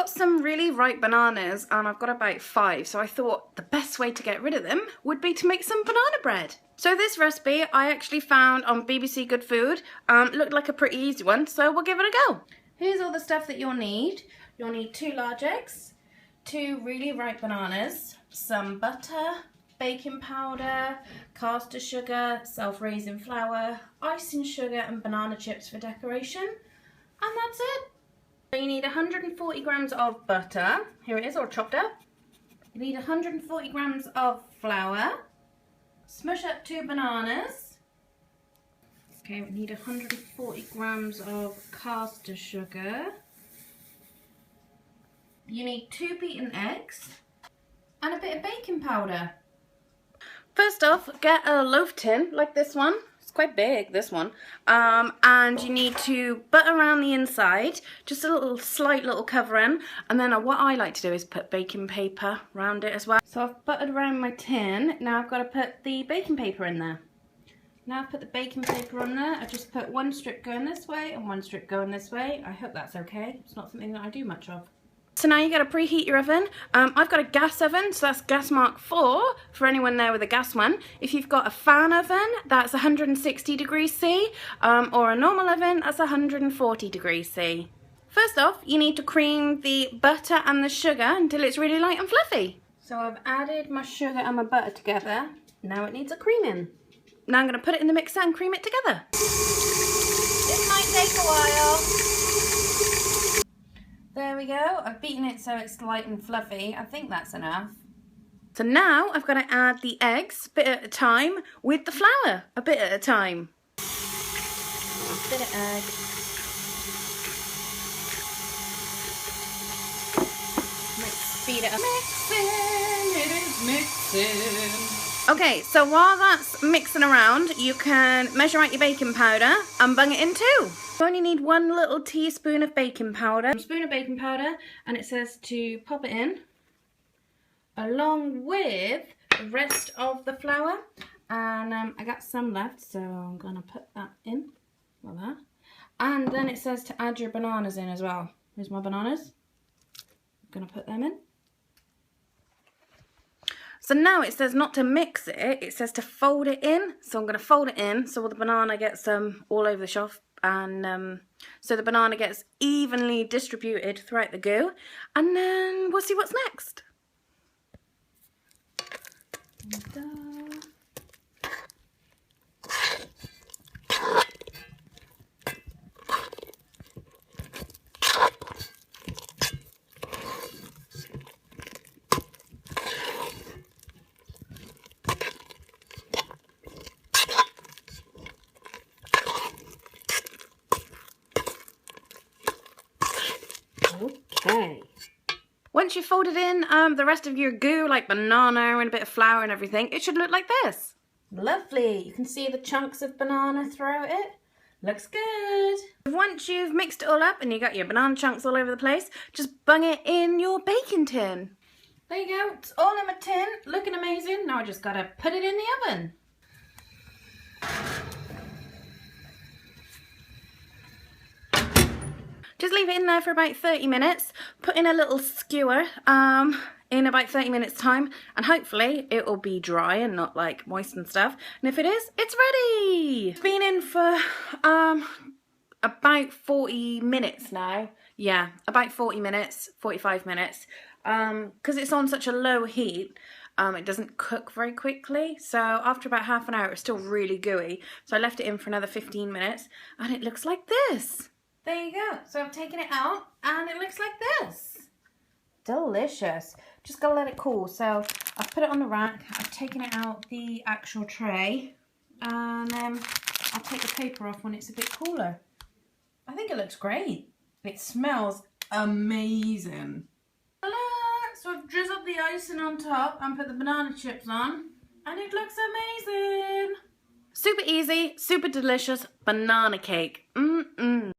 got some really ripe bananas and I've got about 5, so I thought the best way to get rid of them would be to make some banana bread. So this recipe I actually found on BBC Good Food. Looked like a pretty easy one, so we'll give it a go. Here's all the stuff that you'll need. You'll need 2 large eggs, 2 really ripe bananas, some butter, baking powder, caster sugar, self-raising flour, icing sugar and banana chips for decoration, and that's it. So you need 140 grams of butter. Here it is, all chopped up. You need 140 grams of flour. Smush up 2 bananas. Okay, we need 140 grams of caster sugar. You need 2 beaten eggs and a bit of baking powder. First off, get a loaf tin like this one. It's quite big, this one. And you need to butter around the inside, just a slight little covering. And then what I like to do is put baking paper around it as well. So I've buttered around my tin. Now I've got to put the baking paper in there. Now I've put the baking paper on there. I just put 1 strip going this way and 1 strip going this way. I hope that's okay. It's not something that I do much of. So now you got to preheat your oven. I've got a gas oven, so that's gas mark 4 for anyone there with a gas one. If you've got a fan oven, that's 160 degrees C, or a normal oven, that's 140 degrees C. First off, you need to cream the butter and the sugar until it's really light and fluffy. So I've added my sugar and my butter together. Now it needs a creaming. Now I'm going to put it in the mixer and cream it together. This might take a while. There we go, I've beaten it so it's light and fluffy. I think that's enough. So now I've got to add the eggs a bit at a time with the flour a bit at a time. A bit of egg. Let's speed it up. Mixing, it is mixing. Okay, so while that's mixing around, you can measure out your baking powder and bung it in too. You only need 1 little teaspoon of baking powder, and it says to pop it in along with the rest of the flour. And I got some left, so I'm gonna put that in like that. And then it says to add your bananas in as well. Here's my bananas. I'm gonna put them in. So now it says not to mix it, it says to fold it in. So I'm going to fold it in so the banana gets all over the shelf, and so the banana gets evenly distributed throughout the goo. And then we'll see what's next. Okay. Once you've folded in the rest of your goo, like banana and a bit of flour and everything, it should look like this. Lovely. You can see the chunks of banana throughout it. Looks good. Once you've mixed it all up and you got your banana chunks all over the place, just bung it in your baking tin. There you go. It's all in my tin, looking amazing. Now I just gotta put it in the oven. Just leave it in there for about 30 minutes. Put in a little skewer in about 30 minutes time, and hopefully it will be dry and not like moist and stuff. And if it is, it's ready. It's been in for about 40 minutes now. Yeah, about 40 minutes, 45 minutes. Because it's on such a low heat, it doesn't cook very quickly. So after about half an hour, it's still really gooey. So I left it in for another 15 minutes, and it looks like this. There you go. So I've taken it out and it looks like this. Delicious. Just gotta let it cool. So I've put it on the rack. I've taken it out the actual tray, and I'll take the paper off when it's a bit cooler. I think it looks great. It smells amazing. So I've drizzled the icing on top and put the banana chips on, and it looks amazing. Super easy, super delicious banana cake.